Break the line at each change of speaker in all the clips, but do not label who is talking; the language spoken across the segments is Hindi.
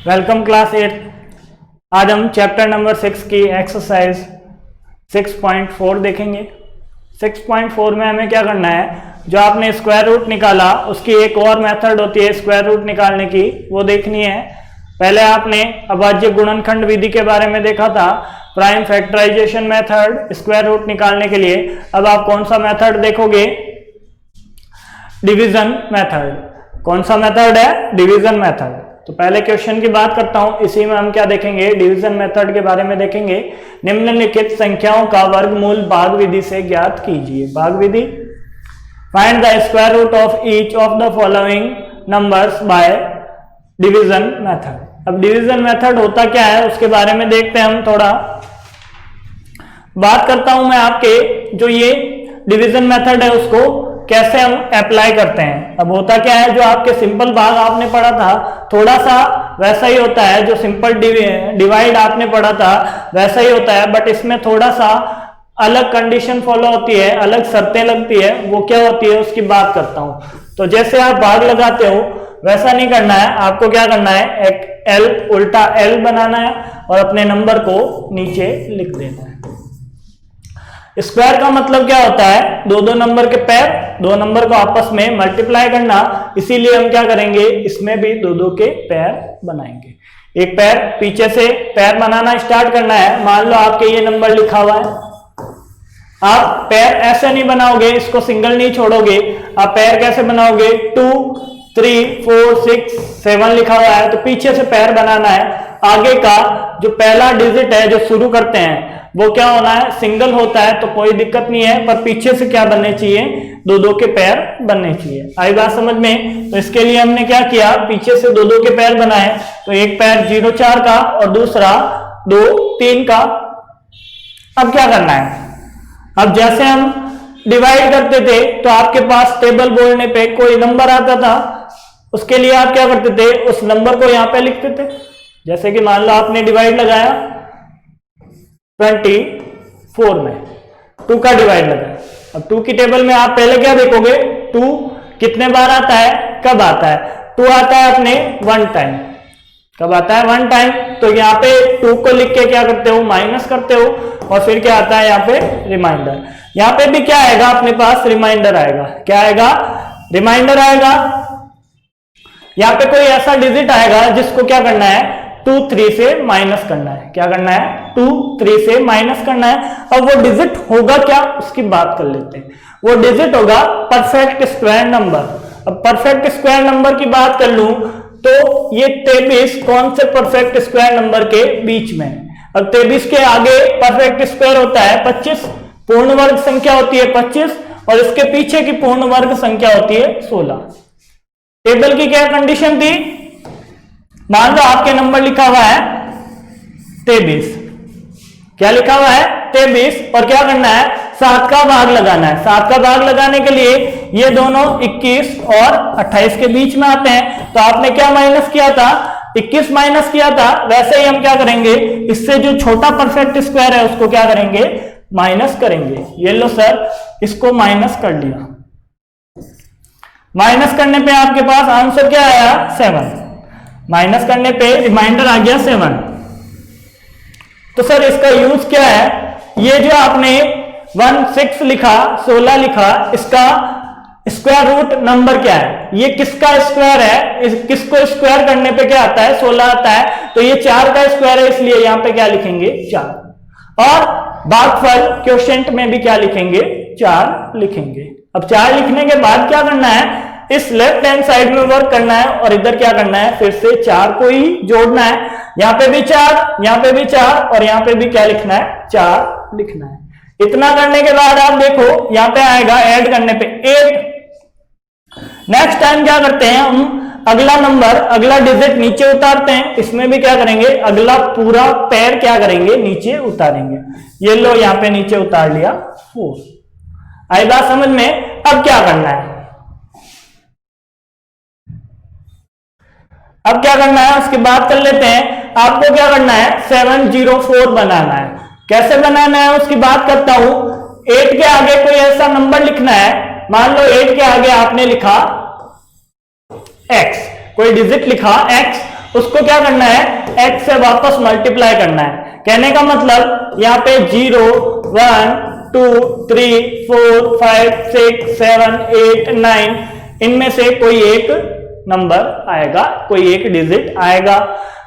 Welcome class 8। आज हम चैप्टर नंबर 6 की एक्सरसाइज 6.4 देखेंगे। 6.4 में हमें क्या करना है, जो आपने स्क्वायर रूट निकाला उसकी एक और मेथड होती है स्क्वायर रूट निकालने की, वो देखनी है। पहले आपने अभाज्य गुणनखंड विधि के बारे में देखा था, prime factorization method square root निकालने के लिए। अब आप कौन सा मेथड देखोगे? Division method. कौन सा मेथड है? Division method. तो पहले क्वेश्चन की बात करता हूं, इसी में हम क्या देखेंगे, डिवीजन मेथड के बारे में देखेंगे। निम्नलिखित संख्याओं का वर्गमूल भाग विधि से ज्ञात कीजिए। भाग विधि, find the square root of each of the following numbers by division method. अब डिवीजन मेथड होता क्या है उसके बारे में देखते हैं हम। थोड़ा बात करता हूं मैं आपके, जो ये डिवीजन मेथड है उसको कैसे हम अप्लाई करते हैं। अब होता क्या है, जो आपके सिंपल भाग आपने पढ़ा था थोड़ा सा वैसा ही होता है, जो सिंपल डिवाइड आपने पढ़ा था वैसा ही होता है, बट इसमें थोड़ा सा अलग कंडीशन फॉलो होती है, अलग शर्तें लगती है। वो क्या होती है उसकी बात करता हूं। तो जैसे आप भाग लगाते हो वैसा नहीं करना है, आपको क्या करना है, एक एल उल्टा एल बनाना है और अपने नंबर को नीचे लिख देना है। स्क्वायर का मतलब क्या होता है, दो दो नंबर के पैर, दो नंबर को आपस में मल्टीप्लाई करना। इसीलिए हम क्या करेंगे, इसमें भी दो दो के पैर बनाएंगे। एक पैर पीछे से पैर बनाना स्टार्ट करना है। मान लो आपके ये नंबर लिखा हुआ है, आप पैर ऐसे नहीं बनाओगे, इसको सिंगल नहीं छोड़ोगे। आप पैर कैसे बनाओगे, 2 3 4 6 7 लिखा हुआ है तो पीछे से पैर बनाना है। आगे का जो पहला डिजिट है जो शुरू करते हैं वो क्या होना है, सिंगल होता है तो कोई दिक्कत नहीं है, पर पीछे से क्या बनने चाहिए, दो दो के पैर बनने चाहिए। आई बात समझ में? तो इसके लिए हमने क्या किया, पीछे से दो दो के पैर बनाए। तो एक पैर 0 4 का और दूसरा 2 3 का। अब क्या करना है, अब जैसे हम डिवाइड करते थे तो आपके पास टेबल बोलने पे कोई नंबर आता था, उसके लिए आप क्या करते थे, उस नंबर को यहां पे लिखते थे। जैसे कि मान लो आपने डिवाइड लगाया 24 में, 2 का डिवाइड लगाया। अब 2 की टेबल में आप पहले क्या देखोगे, 2 कितने बार आता है, कब आता है। 2 आता है अपने 1 टाइम। कब आता है, 1 टाइम। तो यहाँ पे 2 को लिख के क्या करते हो, माइनस करते हो और फिर क्या आता है यहाँ पे, रिमाइंडर। यहाँ पे भी क्या आएगा, अपने पास रिमाइंडर आएगा। क्या आएगा, रिमाइंडर आएगा। यहाँ पे कोई ऐसा डिजिट आएगा जिसको क्या करना है, 2 3 से माइनस करना है। क्या करना है, 2 3 से माइनस करना है। अब वो डिजिट होगा क्या, उसकी बात कर लेते हैं। वो डिजिट होगा परफेक्ट स्क्वायर नंबर। अब परफेक्ट स्क्वायर नंबर की बात कर लूं तो ये 23 कौन से परफेक्ट स्क्वायर नंबर के बीच में। अब 23 के आगे परफेक्ट स्क्वायर होता है 25, पूर्ण वर्ग संख्या होती है 25 और इसके पीछे की पूर्ण वर्ग संख्या होती है 16। टेबल की क्या कंडीशन थी, मान लो आपके नंबर लिखा हुआ है 23। क्या लिखा हुआ है, 23, और क्या करना है, 7 का भाग लगाना है। 7 का भाग लगाने के लिए ये दोनों 21 और 28 के बीच में आते हैं। तो आपने क्या माइनस किया था, 21 माइनस किया था। वैसे ही हम क्या करेंगे, इससे जो छोटा परफेक्ट स्क्वायर है उसको क्या करेंगे, माइनस करेंगे। ये लो सर, इसको माइनस कर लिया। माइनस करने पे आपके पास आंसर क्या आया, 7। माइनस करने पे रिमाइंडर आ गया 7। तो सर इसका यूज क्या है, ये जो आपने 1 6 लिखा, 16 लिखा, इसका स्क्वायर रूट नंबर क्या है, ये किसका स्क्वायर है, किसको स्क्वायर करने पे क्या आता है, 16 आता है। तो ये 4 का स्क्वायर है, इसलिए यहां पे क्या लिखेंगे, 4। और भागफल क्वोशिएंट में भी क्या लिखेंगे, 4 लिखेंगे। अब 4 लिखने के बाद क्या करना है, इस लेफ्ट हैंड साइड में वर्क करना है और इधर क्या करना है, फिर से 4 को ही जोड़ना है। यहां पे भी 4, यहां पे भी 4 और यहां पे भी क्या लिखना है, 4 लिखना है। इतना करने के बाद आप देखो यहां पे आएगा ऐड करने पे 8। नेक्स्ट टाइम क्या करते हैं हम, अगला नंबर, अगला डिजिट नीचे उतारते हैं। इसमें भी क्या करेंगे, अगला पूरा पैर क्या करेंगे, नीचे उतारेंगे। ये लो यहां पे नीचे उतार लिया 4। आई बात समझ में? अब क्या करना है, अब क्या करना है उसकी बात कर लेते हैं। आपको क्या करना है, 704 बनाना है। कैसे बनाना है उसकी बात करता हूं। 8 के आगे कोई ऐसा नंबर लिखना है, मान लो 8 के आगे आपने लिखा x, कोई डिजिट लिखा x उसको क्या करना है, x से वापस मल्टीप्लाई करना है। कहने का मतलब यहाँ पे 0 1 2 3 4 5 6 7 8 9 इनमें से कोई एक नंबर आएगा, कोई एक डिजिट आएगा।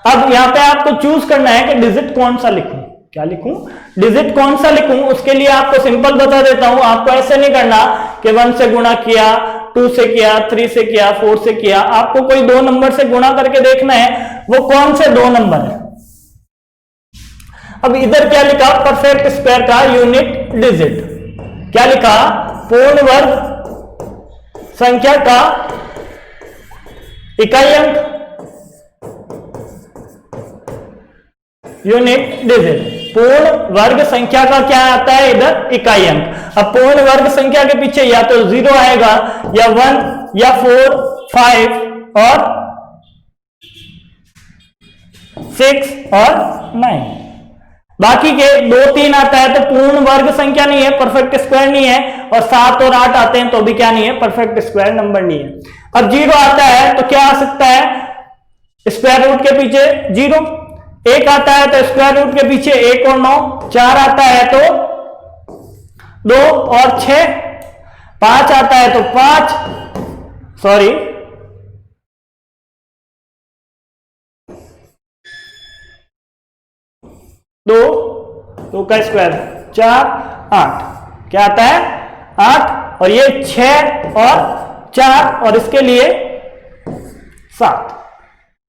अब यहाँ पे आपको चूज करना है कि डिजिट कौन सा लिखूं, क्या लिखूं, डिजिट कौन सा लिखूं। उसके लिए आपको सिंपल बता देता हूं, आपको ऐसे नहीं करना कि 1 से गुणा किया, 2 से किया, 3 से किया, 4 से किया। आपको कोई दो नंबर से गुणा करके देखना है वो कौन से दो नंबर है। अब इधर क्या लिखा, परफेक्ट स्क्वायर का यूनिट डिजिट, क्या लिखा, पूर्ण वर्ग संख्या का इकाई अंक यूनिट डिजिट। पूर्ण वर्ग संख्या का क्या आता है इधर, इकाई अंक। अब पूर्ण वर्ग संख्या के पीछे या तो 0 आएगा या 1 या 4 5 और 6 और 9। बाकी के 2 3 आता है तो पूर्ण वर्ग संख्या नहीं है, परफेक्ट स्क्वायर नहीं है। और 7 और 8 आते हैं तो भी क्या नहीं है, परफेक्ट स्क्वायर नंबर नहीं है। अब 0 आता है तो क्या आ सकता है, स्क्वायर रूट के पीछे 0। 1 आता है तो स्क्वायर रूट के पीछे 1 और 9। 4 आता है तो 2 और 6। 5 आता है तो 5, सॉरी 2 का स्क्वायर 4 8, क्या आता है 8, और ये 6 और 4 और इसके लिए 7।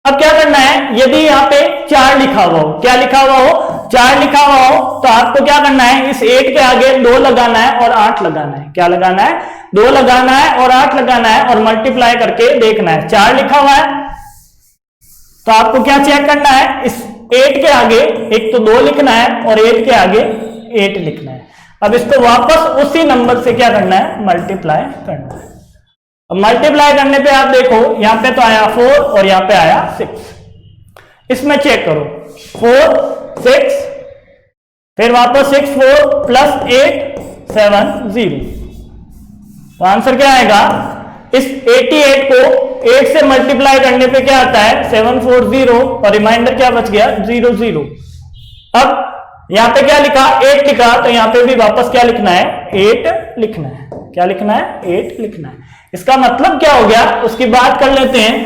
अब क्या करना है, यदि यहाँ पे 4 लिखा हुआ हो, क्या लिखा हुआ हो, 4 लिखा हुआ हो, तो आपको क्या करना है, इस 8 के आगे 2 लगाना है और 8 लगाना है। क्या लगाना है, 2 लगाना है और 8 लगाना है और मल्टीप्लाई करके देखना है। 4 लिखा हुआ है तो आपको क्या चेक करना है, इस 8 के आगे एक तो 2 लिखना है और 8 के आगे 8 लिखना है। अब इसको वापस उसी नंबर से क्या करना है, मल्टीप्लाई करना है। अब मल्टीप्लाई करने पे आप देखो यहां पे तो आया 4 और यहां पे आया 6। इसमें चेक करो 4 6, फिर वापस 6 4 प्लस 8 7 0। तो आंसर क्या आएगा, इस 88 को 8 से मल्टीप्लाई करने पे क्या आता है 740 और रिमाइंडर क्या बच गया 0 0। अब यहां पे क्या लिखा 8 लिखा तो यहां पे भी वापस क्या लिखना है 8 लिखना है। क्या लिखना है 8 लिखना है। इसका मतलब क्या हो गया उसकी बात कर लेते हैं।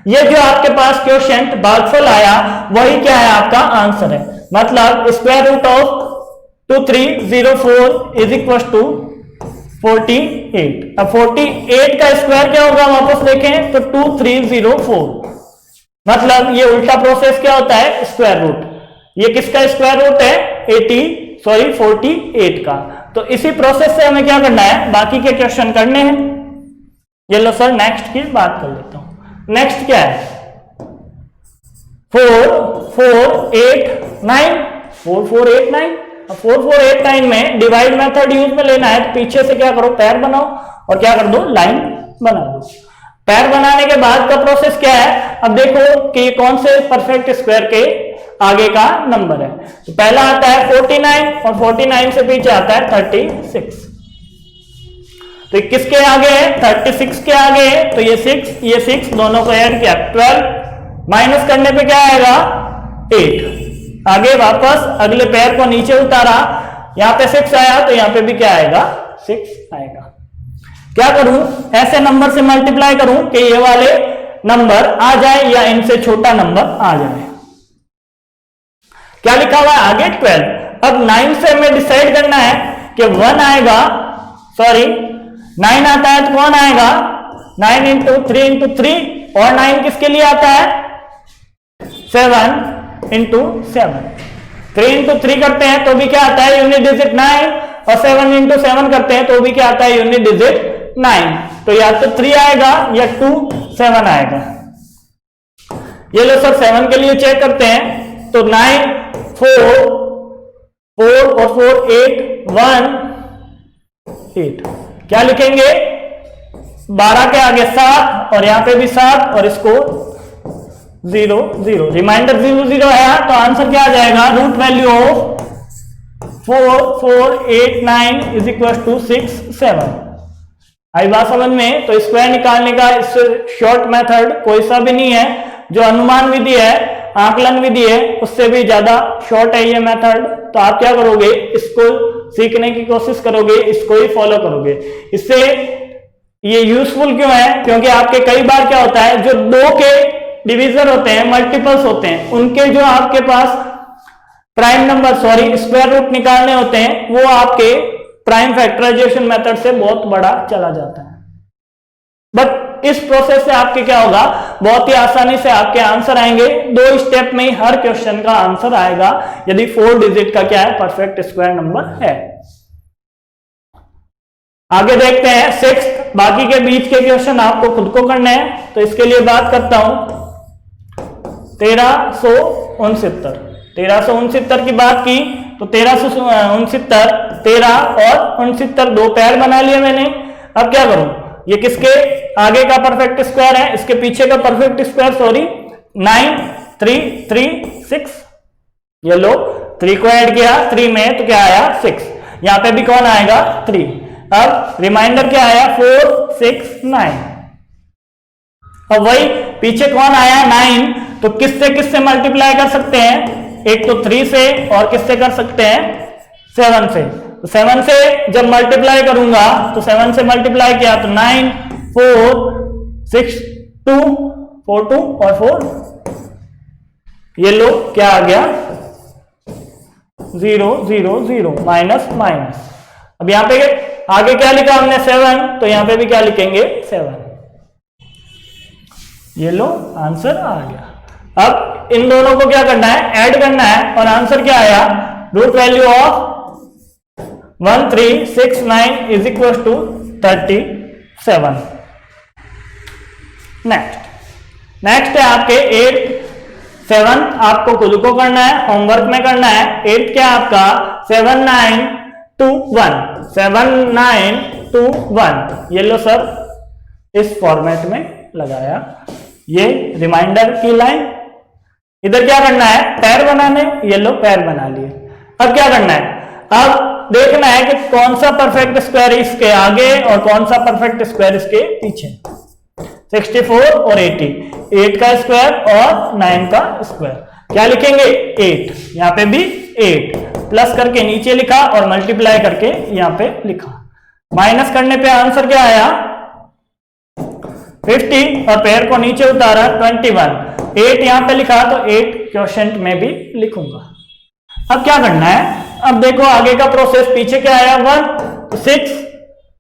ये जो आपके पास क्वोशिएंट भागफल आया वही क्या है आपका आंसर है। मतलब square root of 2304 is equal to 48। अब 48 का स्क्वायर क्या होगा वापस देखें तो 2304। मतलब ये उल्टा प्रोसेस क्या होता है स्क्वायर रूट। ये किसका स्क्वायर रूट है 48 का। तो इसी प्रोसेस से हमें क्या करना है बाकी के क्वेश्चन करने हैं। ये लो सर नेक्स्ट की बात कर लेता हूं। नेक्स्ट क्या है 4 4 8 9 4 4 8 9। 4 4 8 9 में डिवाइड मेथड यूज में लेना है तो पीछे से क्या करो पैर बनाओ और क्या कर दो लाइन बना दो। पैर बनाने के बाद का प्रोसेस क्या है अब देखो कि कौन से परफेक्ट स्क्वायर के आगे का नंबर है। तो पहला आता है 49 और 49 से पीछे आता है 36। तो किसके आगे है 36 के आगे है तो ये 6 दोनों को ऐड किया 12 माइनस करने पे क्या आएगा 8। आगे वापस अगले पैर को नीचे उतारा यहां पे 6 आया तो यहां पे भी क्या आएगा 6 आएगा। क्या करूं ऐसे नंबर से मल्टीप्लाई करूं कि ये वाले नंबर आ जाए या इनसे छोटा नंबर आ जाए। क्या लिखा हुआ है आगे 12। अब 9 से हमें डिसाइड करना है कि 1 आएगा 9 आता है तो कौन आएगा 9 इंटू 3 इंटू 3 और 9 किसके लिए आता है 7 इंटू 7। 3 इंटू 3 करते हैं तो भी क्या आता है यूनिट डिजिट 9 और 7 इंटू 7 करते हैं तो भी क्या आता है यूनिट डिजिट 9। तो या तो 3 आएगा या 2 7 आएगा। ये लो सर 7 के लिए चेक करते हैं तो 9 4 और 4 8 1 8। क्या लिखेंगे 12 के आगे 7 और यहां पे भी 7 और इसको 0 0 रिमाइंडर 0 0 है तो आंसर क्या आ जाएगा root value of 4 4 8 9 is equal to 6 7। आई बात समझ में। तो स्क्वायर निकालने का इससे शॉर्ट मेथड कोई सा भी नहीं है जो अनुमान विधि है, आकलन विधि है, उससे भी ज्यादा शॉर्ट है ये मेथड। तो आप क्या करोगे, इसको सीखने की कोशिश करोगे, इसको ही फॉलो करोगे। इससे ये यूजफुल क्यों है, क्योंकि आपके कई बार क्या होता है, जो 2 के डिवीजन होते हैं, मल्टीपल्स होते हैं, उनके जो आपके पास प्राइम नंबर स्क्वायर रूट निकालने होते हैं, वो आपके प्राइम फैक्टराइजेशन मेथड से बहुत बड़ा चला जाता है। बट इस प्रोसेस से आपके क्या होगा, बहुत ही आसानी से आपके आंसर आएंगे। 2 स्टेप में ही हर क्वेश्चन का आंसर आएगा, यदि 4 डिजिट का क्या है, परफेक्ट स्क्वायर नंबर है। आगे देखते हैं 6th। बाकी के बीच के क्वेश्चन आपको खुद को करने हैं, तो इसके लिए बात करता हूं 1369 की बात की तो 1369, 13 और 69 2 पेयर बना लिए मैंने। अब क्या करूं, ये किसके आगे का परफेक्ट स्क्वायर है, इसके पीछे का परफेक्ट स्क्वायर 9 3 3 6। ये लो 3 को ऐड किया 3 में तो क्या आया 6, यहां पे भी कौन आएगा 3। अब रिमाइंडर क्या आया 4 6 9। अब वही पीछे कौन आया 9, तो किससे मल्टीप्लाई कर सकते हैं, एक तो 3 से और किससे कर सकते हैं 7 से। तो 7 से जब मल्टीप्लाई करूंगा तो 7 से मल्टीप्लाई किया तो 9 4 6 2 4 2 और 4। ये लो क्या आ गया 0 0 0 माइनस माइनस। अब यहां पे आगे क्या लिखा हमने 7, तो यहां पे भी क्या लिखेंगे 7। ये लो आंसर आ गया। अब इन दोनों को क्या करना है, ऐड करना है, और आंसर क्या आया, root value of 1369 is equal to 37। Next है आपके 8 7 आपको खुद को करना है, होमवर्क में करना है। 8 क्या आपका 7921 7921। ये लो सर इस फॉर्मेट में लगाया, ये रिमाइंडर की लाइन। इधर क्या करना है, पैर बनाने, ये लो पैर बना लिए। अब क्या करना है, अब देखना है कि कौन सा परफेक्ट स्क्वायर इसके आगे और कौन सा परफेक्ट स्क्वायर इसके पीछे। 64 और 80, 8 का स्क्वायर और 9 का स्क्वायर, क्या लिखेंगे 8, यहां पे भी 8 प्लस करके नीचे लिखा और मल्टीप्लाई करके यहां पे लिखा। माइनस करने पे आंसर क्या आया 50 और पैर को नीचे उतारा 21। 8 यहां पे लिखा तो 8 क्वोशंट में भी लिखूंगा। अब क्या करना है, अब देखो आगे का प्रोसेस, पीछे क्या आया 1 तो 6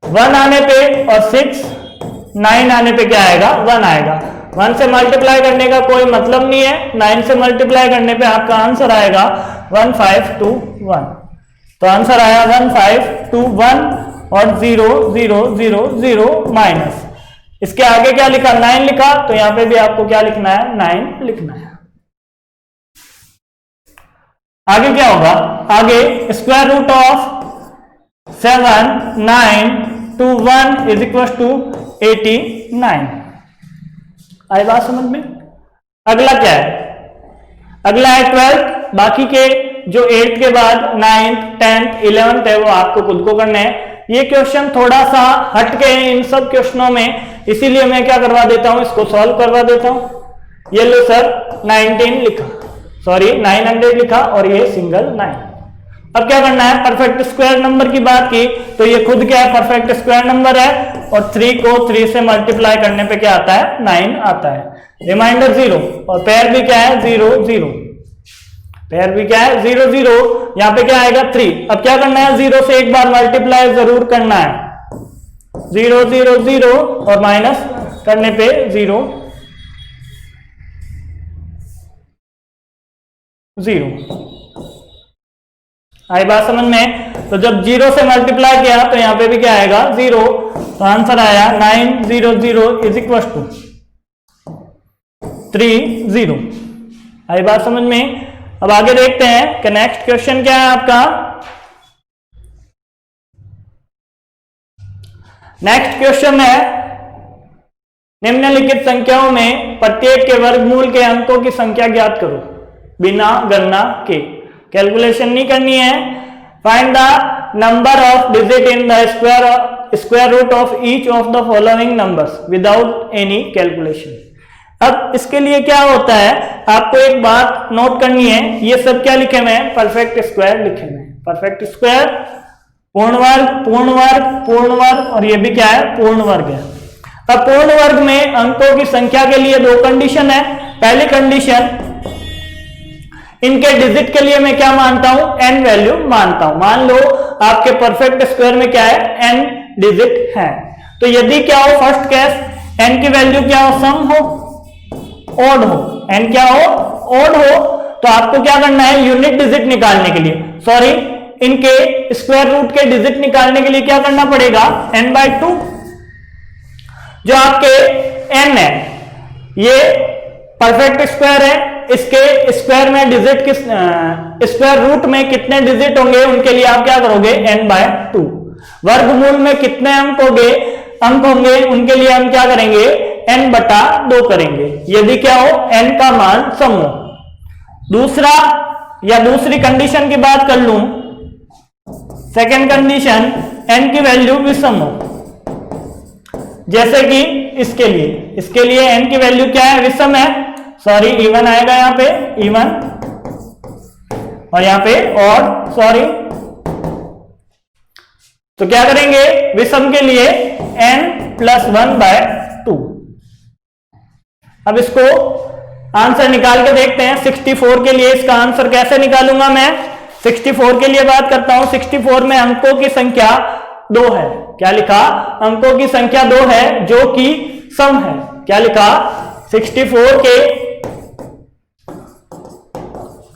1 आने पे और 6 9 आने पे क्या आएगा 1 आएगा। 1 से मल्टीप्लाई करने का कोई मतलब नहीं है, 9 से मल्टीप्लाई करने पे आपका आंसर आएगा 1521। तो आंसर आया 1521 और 0 0 0 0 माइनस। इसके आगे क्या लिखा 9 लिखा, तो यहां पे भी आपको क्या लिखना है 9 लिखना है। आगे क्या होगा, आगे square root of 7921 is equal to 89। आई बात समझ में। अगला क्या है, अगला है 12। बाकी के जो 8 के बाद 9th 10th 11th है वो आपको खुद को करने हैं। ये क्वेश्चन थोड़ा सा हट गए हैं इन सब क्वेश्चनों में, इसीलिए मैं क्या करवा देता हूं, इसको सॉल्व करवा देता हूं। ये लो सर 19 लिखा, सॉरी 900 लिखा और ये सिंगल 9। अब क्या करना है, परफेक्ट स्क्वायर नंबर की बात की तो ये खुद क्या है परफेक्ट स्क्वायर नंबर है, और 3 को 3 से मल्टीप्लाई करने पे क्या आता है 9 आता है। रिमाइंडर 0 और पैर भी क्या है 0 0, पैर भी क्या है 0 0, यहां पे क्या आएगा 3। अब क्या करना है, 0 से एक बार मल्टीप्लाई जरूर करना है, 0 0 0 और माइनस करने पे 0 0। आई बात समझ में। तो जब 0 से मल्टीप्लाई किया तो यहां पे भी क्या आएगा 0, तो आंसर आया 900 इज इक्वल टू 30। आई बात समझ में। अब आगे देखते हैं कि नेक्स्ट क्वेश्चन क्या है आपका। नेक्स्ट क्वेश्चन है, निम्नलिखित संख्याओं में प्रत्येक के वर्गमूल के अंकों की संख्या ज्ञात करो बिना गणना के। कैलकुलेशन नहीं करनी है। Find the number of digit in the square root of each of the following numbers without any calculation. अब इसके लिए क्या होता है, आपको एक बात नोट करनी है, ये सब क्या लिखे हुए हैं, परफेक्ट स्क्वायर लिखे हुए हैं। परफेक्ट स्क्वायर, पूर्ण वर्ग, पूर्ण वर्ग, पूर्ण वर्ग, और ये भी क्या है, पूर्ण वर्ग है। अब पूर्ण वर्ग में अंकों की संख्या के लिए दो कंडीशन है। पहली कंडीशन, इनके डिजिट के लिए मैं क्या मानता हूं, n वैल्यू मानता हूं। मान लो आपके परफेक्ट स्क्वायर में क्या है, n डिजिट है, तो यदि क्या हो, फर्स्ट केस, n की वैल्यू क्या हो, सम हो, ओड हो, n क्या हो, ओड हो, तो आपको क्या करना है, यूनिट डिजिट निकालने के लिए, सॉरी इनके स्क्वायर रूट के डिजिट निकालने के लिए क्या करना पड़ेगा, n/2। जो आपके n है, ये परफेक्ट स्क्वायर है, इसके स्क्वायर में डिजिट किस, स्क्वायर रूट में कितने डिजिट होंगे, उनके लिए आप क्या करोगे, n/2। वर्गमूल में कितने अंक होंगे, उनके लिए हम क्या करेंगे, n/2 करेंगे, यदि क्या हो, n का मान सम हो। दूसरा या दूसरी कंडीशन की बात कर लूं, सेकेंड कंडीशन, n की वैल्यू विषम हो, जैसे कि इसके लिए n की वैल्यू क्या है, विषम है, सॉरी इवन आएगा यहाँ पे, इवन, और यहाँ पे और, सॉरी, तो क्या करेंगे, विषम के लिए n+1/2। अब इसको आंसर निकाल के देखते हैं। 64 के लिए इसका आंसर कैसे निकालूंगा मैं, 64 के लिए बात करता हूं। 64 में अंकों की संख्या 2 है, क्या लिखा, अंकों की संख्या 2 है जो कि सम है, क्या लिखा, 64 के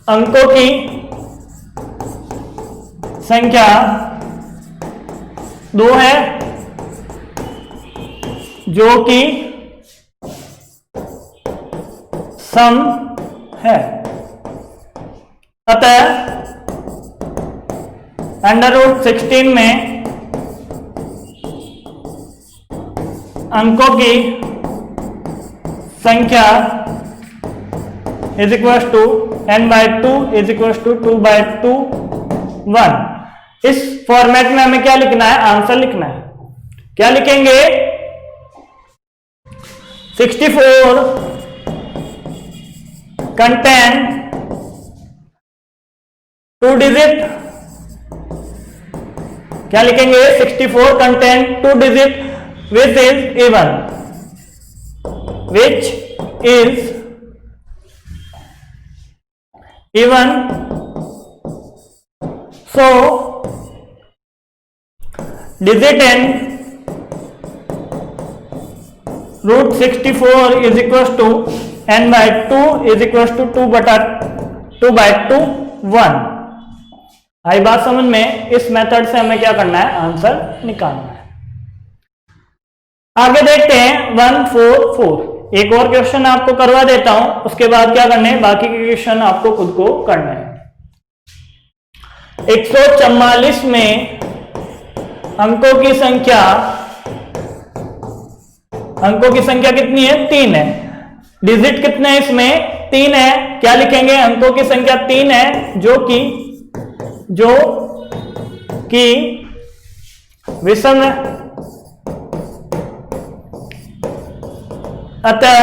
अंकों की संख्या 2 है जो कि सम है। अतः √16 में अंकों की संख्या is equal to n/2 is equal to 2/2 1। इस फॉर्मेट में हमें क्या लिखना है, आंसर लिखना है। क्या लिखेंगे, 64 contain 2 डिजिट, क्या लिखेंगे, 64 contain 2 digit which is even, which is even, so digit n √64 is equals to n/2 is equals to 2/2 1। आई बात समझ में, इस मेथड से हमें क्या करना है, आंसर निकालना है। आगे देखते हैं 144। एक और क्वेश्चन आपको करवा देता हूं, उसके बाद क्या करना है, बाकी के क्वेश्चन आपको खुद को करना है। 144 में अंकों की संख्या कितनी है, 3 है। डिजिट कितने हैं इसमें, 3 है, क्या लिखेंगे, अंकों की संख्या 3 है जो कि विषम है। अतः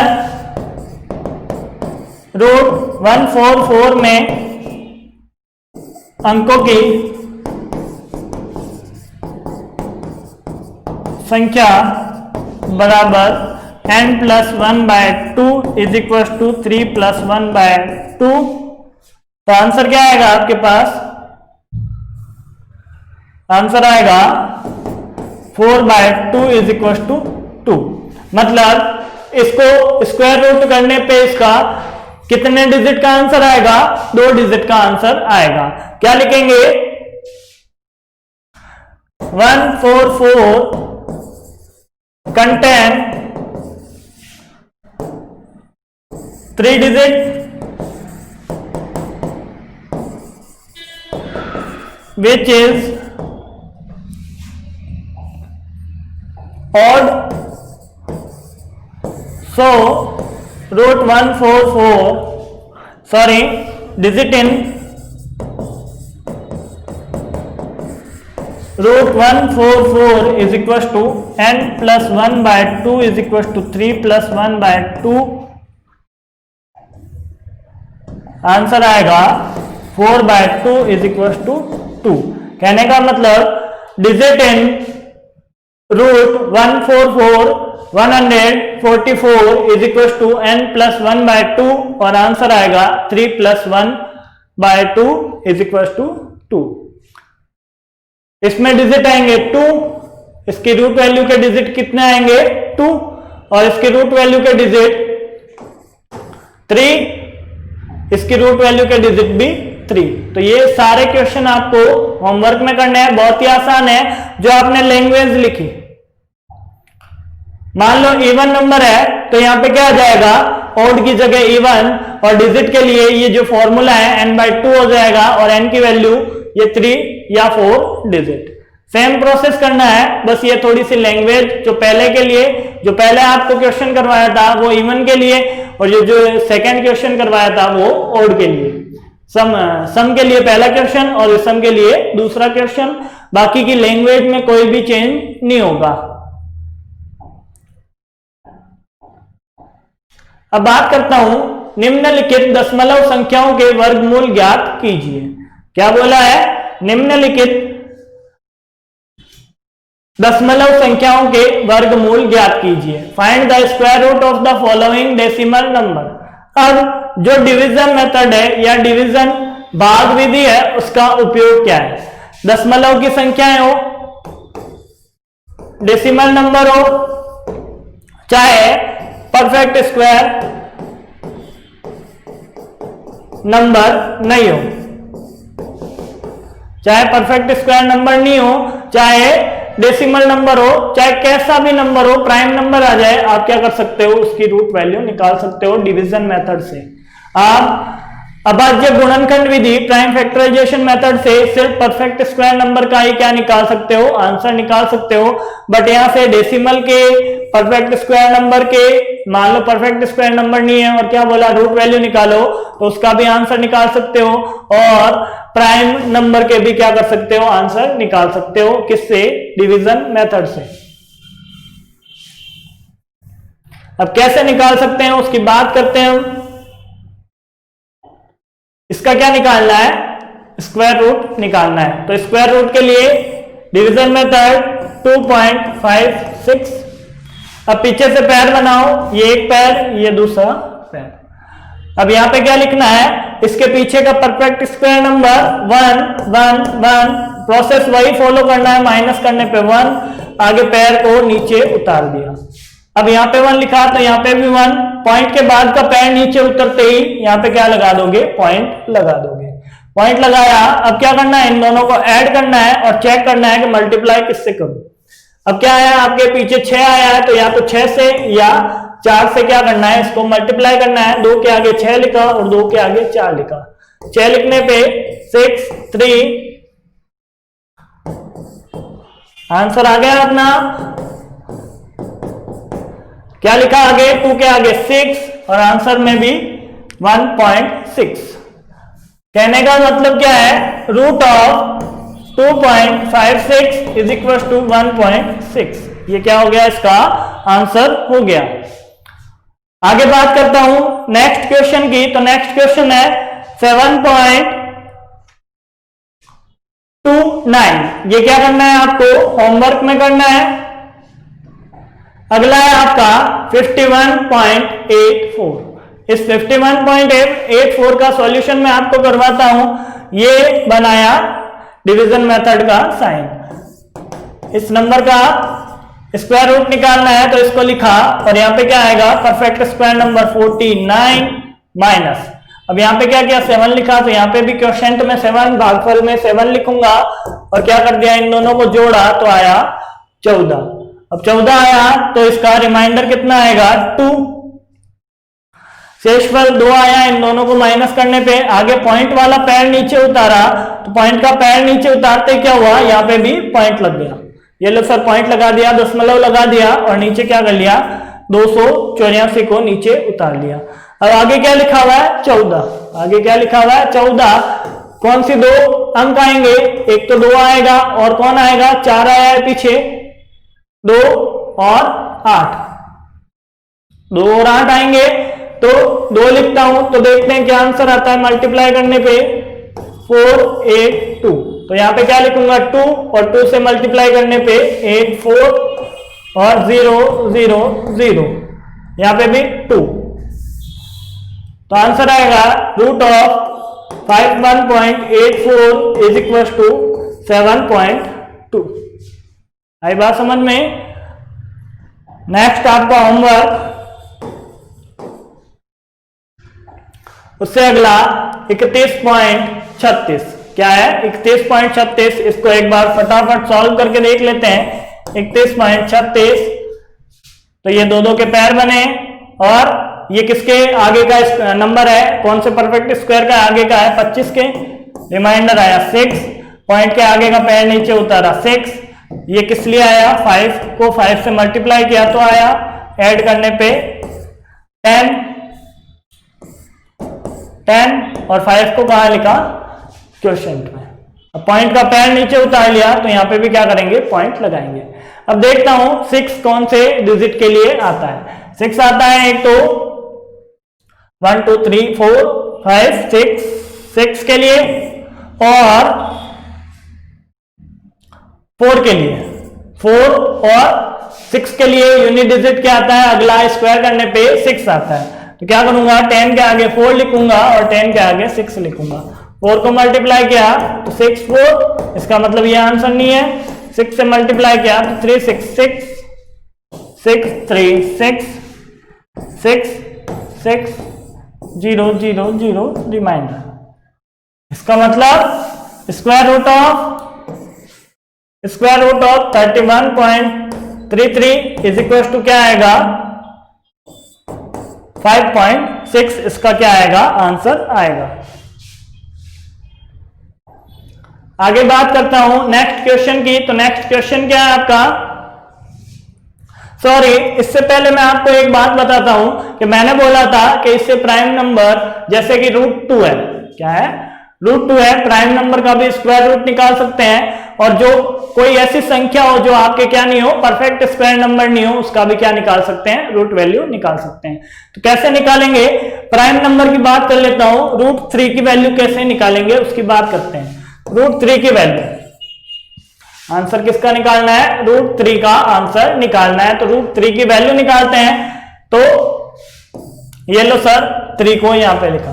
√144 में अंकों की संख्या बराबर n+1/2 इज इक्वल टू 3+1/2। तो आंसर क्या आएगा आपके पास, आंसर आएगा 4/2 इज इक्वल टू 2। मतलब इसको स्क्वायर रूट करने पे इसका कितने डिजिट का आंसर आएगा, 2 डिजिट का आंसर आएगा। क्या लिखेंगे, 144 contain 3 digit which is odd, so √144 sorry digit in √144 is equals to n+1/2 is equals to 3+1/2 answer आएगा 4/2 इज इक्वल टू 2। कहने का मतलब digit in root 144 is equal to n+1/2 और आंसर आएगा 3+1/2 इज इक्वल टू 2। इसमें डिजिट आएंगे 2, इसकी रूट वैल्यू के डिजिट कितने आएंगे 2 और इसकी रूट वैल्यू के डिजिट 3, इसकी रूट वैल्यू के डिजिट भी 3। तो ये सारे क्वेश्चन आपको होमवर्क में करने हैं, बहुत ही आसान है। जो आपने लैंग्वेज लिखी, मान लो इवन नंबर है तो यहां पे क्या आ जाएगा, ऑड की जगह इवन, और डिजिट के लिए ये जो फॉर्मूला है n/2 हो जाएगा और n की वैल्यू ये 3 या 4 डिजिट। सेम प्रोसेस करना है, बस ये थोड़ी सी लैंग्वेज जो पहले आपको क्वेश्चन करवाया था वो इवन के लिए, और जो सेकंड क्वेश्चन करवाया था वो ऑड के लिए। सम के लिए पहला क्वेश्चन और सम के लिए दूसरा क्वेश्चन। बाकी की लैंग्वेज में कोई भी चेंज नहीं होगा। अब बात करता हूं, निम्नलिखित दशमलव संख्याओं के वर्गमूल ज्ञात कीजिए। क्या बोला है, निम्नलिखित दशमलव संख्याओं के वर्गमूल ज्ञात कीजिए। Find the square root of the following decimal number. अब जो डिवीजन मेथड है या डिवीजन भाग विधि है उसका उपयोग क्या है। दशमलव की संख्याएं हो, डेसिमल नंबर हो, चाहे परफेक्ट स्क्वायर नंबर नहीं हो, चाहे परफेक्ट स्क्वायर नंबर नहीं हो, चाहे डेसिमल नंबर हो, चाहे कैसा भी नंबर हो, प्राइम नंबर आ जाए, आप क्या कर सकते हो, उसकी रूट वैल्यू निकाल सकते हो डिवीजन मेथड से। आप अभाज्य गुणनखंड विधि प्राइम फैक्टराइजेशन मेथड से सिर्फ परफेक्ट स्क्वायर नंबर का ही क्या निकाल सकते हो, आंसर निकाल सकते हो। बट यहां से डेसिमल के, परफेक्ट स्क्वायर नंबर के, मान लो परफेक्ट स्क्वायर नंबर नहीं है और क्या बोला, रूट वैल्यू निकालो, तो उसका भी आंसर निकाल सकते हो। और प्राइम नंबर के भी क्या कर सकते हो, आंसर निकाल सकते हो। किससे, डिवीजन मेथड से। अब कैसे निकाल सकते हैं उसकी बात करते हैं हम। इसका क्या निकालना है, स्क्वायर रूट निकालना है। तो स्क्वायर रूट के लिए डिवीजन मेथड 2.56। अब पीछे से पैर बनाओ, ये एक पैर, ये दूसरा पैर। अब यहां पे क्या लिखना है, इसके पीछे का परफेक्ट स्क्वायर नंबर 1 1 1, प्रोसेस वही फॉलो करना है, माइनस करने पे 1, आगे पैर को नीचे उतार दिया। अब यहाँ पे 1 लिखा तो यहाँ पे भी 1, पॉइंट के बाद का पैर नीचे उतरते ही यहाँ पे क्या लगा दोगे, पॉइंट लगा दोगे। पॉइंट लगाया, अब क्या करना है, इन दोनों को ऐड करना है और चेक करना है कि मल्टीप्लाई किससे करूं। अब क्या आया, आपके पीछे 6 आया है तो या तो 6 से या 4 से क्या करना है, इसको मल्टीप्लाई करना है। 2 के आगे 6 लिखा और 2 के आगे 4 लिखा। 6 लिखने पे 6 3, आंसर आ गया अपना। क्या लिखा आगे, 2 के आगे 6 और आंसर में भी 1.6। कहने का मतलब क्या है, root of 2.56 is equal to 1.6। ये क्या हो गया, इसका आंसर हो गया। आगे बात करता हूं नेक्स्ट क्वेश्चन की। तो नेक्स्ट क्वेश्चन है 7.29। ये क्या करना है, आपको होमवर्क में करना है। अगला है आपका 51.84। इस 51.84 का सॉल्यूशन मैं आपको करवाता हूं। ये बनाया डिवीजन मेथड का साइन। इस नंबर का स्क्वायर रूट निकालना है तो इसको लिखा और यहां पे क्या आएगा, परफेक्ट स्क्वायर नंबर 49 माइनस, अब यहां पे क्या किया, 7 लिखा, तो यहां पे भी क्वोशिएंट में 7, भागफल में 7 लिखूंगा और क्या कर दिया, इन दोनों को जोड़ा तो आया 14। अब 14 आया तो इसका रिमाइंडर कितना आएगा, 2। शेषफल 2 आया, इन दोनों को माइनस करने पे आगे पॉइंट वाला पैर नीचे उतारा तो पॉइंट का पैर नीचे उतारते क्या हुआ, यहाँ पे भी पॉइंट लग गया। ये लो सर, पॉइंट लगा दिया, दशमलव लगा दिया और नीचे क्या कर लिया, 284 को नीचे उतार लिया। अब आगे क्या लिखा हुआ है, 14। आगे क्या लिखा हुआ है, 14। कौन सी 2 अंक आएंगे, एक तो 2 आएगा और कौन आएगा, 4 आया है पीछे, 2 और 8, 2 और 8 आएंगे। तो 2 लिखता हूं तो देखते हैं क्या आंसर आता है मल्टीप्लाई करने पे 482। तो यहां पे क्या लिखूंगा 2 और 2 से मल्टीप्लाई करने पे 84 और 0 0 0 यहां पे भी 2। तो आंसर आएगा root of 51.84 is equal to 7.2। आई बात समझ में। नेक्स्ट आपका होमवर्क, उससे अगला 31.36 क्या है 31.36। इसको एक बार फटाफट सॉल्व करके देख लेते हैं। 31.36 तो ये दो के पैर बने और ये किसके आगे का नंबर है, कौन से परफेक्ट स्क्वायर का आगे का है 25 के। रिमाइंडर आया 6, पॉइंट के आगे का पैर नीचे उतारा 6। ये किस लिए आया 5 को 5 से मल्टीप्लाई किया तो आया, ऐड करने पे 10 और 5 को कहा लिखा क्वोशिएंट में। अब पॉइंट का पैर नीचे उतार लिया तो यहां पे भी क्या करेंगे पॉइंट लगाएंगे। अब देखता हूं 6 कौन से डिजिट के लिए आता है। 6 आता है एक तो 1 2 3 4 5 6 के लिए और 4 के लिए। 4 और 6 के लिए यूनिट डिजिट क्या आता है, अगला स्क्वायर करने पे 6 आता है। तो क्या करूंगा 10 के आगे 4 लिखूंगा और 10 के आगे 6 लिखूंगा। 4 को मल्टीप्लाई किया तो 6 4, इसका मतलब ये आंसर नहीं है। 6 से मल्टीप्लाई किया तो 3 6 6 6 3 6 6 6 0 0 0 रिमाइंडर। इसका मतलब square root of 31.33 is equal to क्या आएगा 5.6। इसका क्या आएगा आंसर आएगा। आगे बात करता हूं नेक्स्ट क्वेश्चन की। तो नेक्स्ट क्वेश्चन क्या है आपका, सॉरी इससे पहले मैं आपको एक बात बताता हूं कि मैंने बोला था कि इससे प्राइम नंबर जैसे कि √2 है, क्या है √2 है, प्राइम नंबर का भी स्क्वायर रूट निकाल सकते हैं। और जो कोई ऐसी संख्या हो जो आपके क्या नहीं हो परफेक्ट स्क्वायर नंबर नहीं हो उसका भी क्या निकाल सकते हैं रूट वैल्यू निकाल सकते हैं। तो कैसे निकालेंगे, प्राइम नंबर की बात कर लेता हूं। √3 की वैल्यू कैसे निकालेंगे उसकी बात करते हैं। √3 की वैल्यू आंसर किसका निकालना है, √3 का आंसर निकालना है। तो √3 की वैल्यू निकालते हैं। तो ये लो सर 3 को यहां पे लिखा,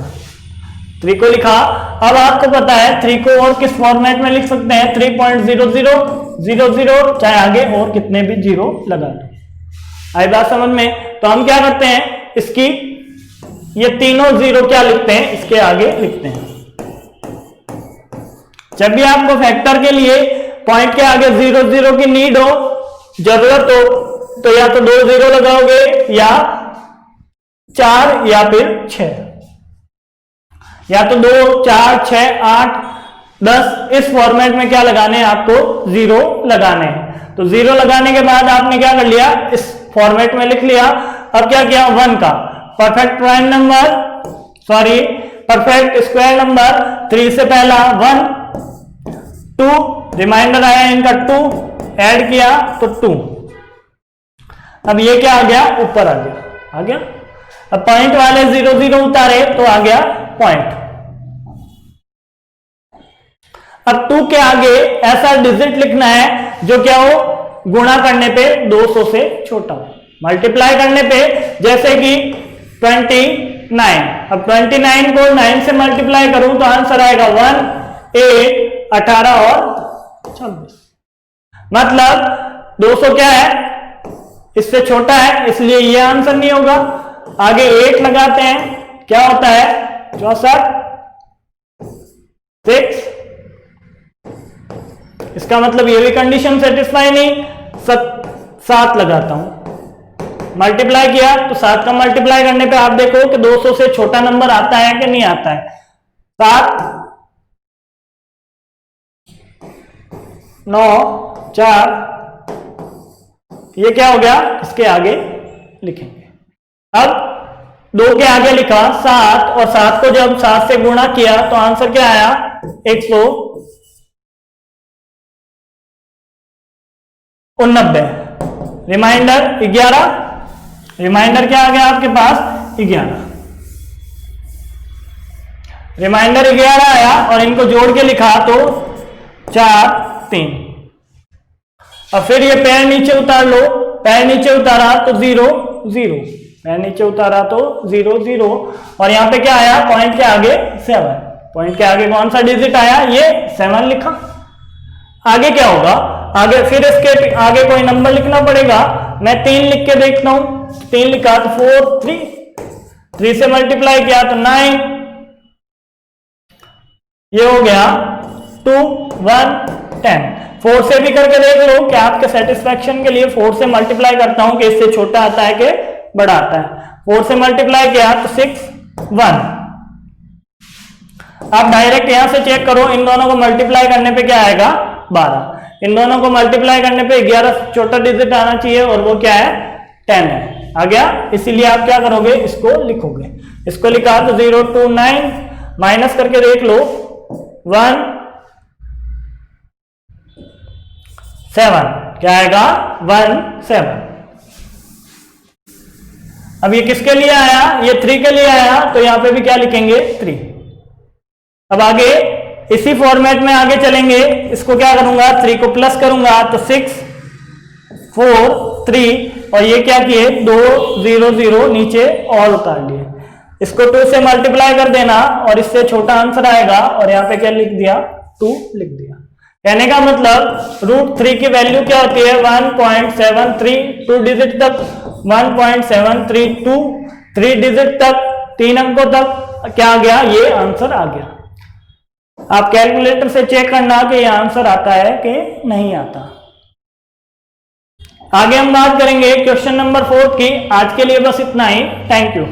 3 को लिखा। अब आपको पता है 3 को और किस फॉर्मेट में लिख सकते हैं 3.0000, चाहे आगे और कितने भी जीरो लगा दो। आई बात समझ में। तो हम क्या करते हैं इसकी ये तीनों जीरो क्या लिखते हैं इसके आगे लिखते हैं। जब भी आपको फैक्टर के लिए पॉइंट के आगे 0 0 की नीड हो, जरूरत हो, तो या तो 2 0 लगाओगे या 4 या फिर 6, या तो 2 4 6 8 10 इस फॉर्मेट में क्या लगाने हैं आपको 0 लगाने हैं। तो 0 लगाने के बाद आपने क्या कर लिया इस फॉर्मेट में लिख लिया। अब क्या किया 1 का perfect prime number, sorry perfect square number 3 से पहला 1 2 रिमाइंडर आया इनका 2 ऐड किया तो 2। अब ये क्या आ गया ऊपर आ गया। अब पॉइंट वाले 0 0 उतारे तो आ गया पॉइंट। अब 2 के आगे ऐसा डिजिट लिखना है जो क्या हो गुणा करने पे 200 से छोटा हो, मल्टीप्लाई करने पे जैसे कि 29। अब 29 को 9 से मल्टीप्लाई करूं तो आंसर आएगा 1 8 18 और 26। मतलब 200 क्या है इससे छोटा है इसलिए ये आंसर नहीं होगा। आगे 8 लगाते हैं क्या होता है 64 6। इसका मतलब ये भी कंडीशन सेटिस्फाई नहीं। 7 लगाता हूं, मल्टीप्लाई किया तो 7 का मल्टीप्लाई करने पे आप देखो कि 200 से छोटा नंबर आता है कि नहीं आता है। 7 9 4 ये क्या हो गया इसके आगे लिखेंगे। अब 2 के आगे लिखा 7 और 7 को जब 7 से गुणा किया तो आंसर क्या आया 189। रिमाइंडर 11, रिमाइंडर क्या आ गया आपके पास 11। रिमाइंडर 11 आया और इनको जोड़ के लिखा तो 4 3। और फिर ये पैर नीचे उतार लो, पैर नीचे उतारा तो 0 0, पैर नीचे उतारा तो 0 0, और यहाँ पे क्या आया पॉइंट के आगे 7, पॉइंट के आगे कौन सा डिजिट आया, ये 7 लिखा। आगे क्या होगा, आगे फिर इसके आगे कोई नंबर लिखना पड़ेगा। मैं 3 लिख के देखता हूं, 3 लिखा तो 4 3, 3 से मल्टीप्लाई किया तो 9, ये हो गया 2 1 10। 4 से भी करके देख लो कि आपके सेटिस्फेक्शन के लिए 4 से मल्टीप्लाई करता हूं कि इससे छोटा आता है कि बड़ा आता है। 4 से मल्टीप्लाई किया तो 6 1। आप डायरेक्ट यहां से चेक करो, इन दोनों को मल्टीप्लाई करने पे क्या आएगा 12, इन दोनों को मल्टीप्लाई करने पे 11 छोटा डिजिट आना चाहिए और वो क्या है 10 है, आ गया। इसीलिए आप क्या करोगे, इसको लिखोगे। इसको लिखा तो 0 2 9, माइनस करके देख लो 1 7, क्या आएगा 1 7। अब ये किसके लिए आया, ये 3 के लिए आया, तो यहां पे भी क्या लिखेंगे 3। अब आगे इसी फॉर्मेट में आगे चलेंगे, इसको क्या करूंगा 3 को प्लस करूंगा तो 6 4 3, और ये क्या किए 2 0 0 नीचे और उतार लिए। इसको 2 से मल्टीप्लाई कर देना और इससे छोटा आंसर आएगा, और यहाँ पे क्या लिख दिया 2 लिख दिया। कहने का मतलब √3 की वैल्यू क्या होती है 1.73, 2 डिजिट तक 1.732, 3 डिजिट तक 3 अंकों तक क्या आ गया, ये आंसर आ गया। आप कैलकुलेटर से चेक करना कि ये आंसर आता है कि नहीं आता। आगे हम बात करेंगे क्वेश्चन नंबर 4 की। आज के लिए बस इतना ही। Thank you.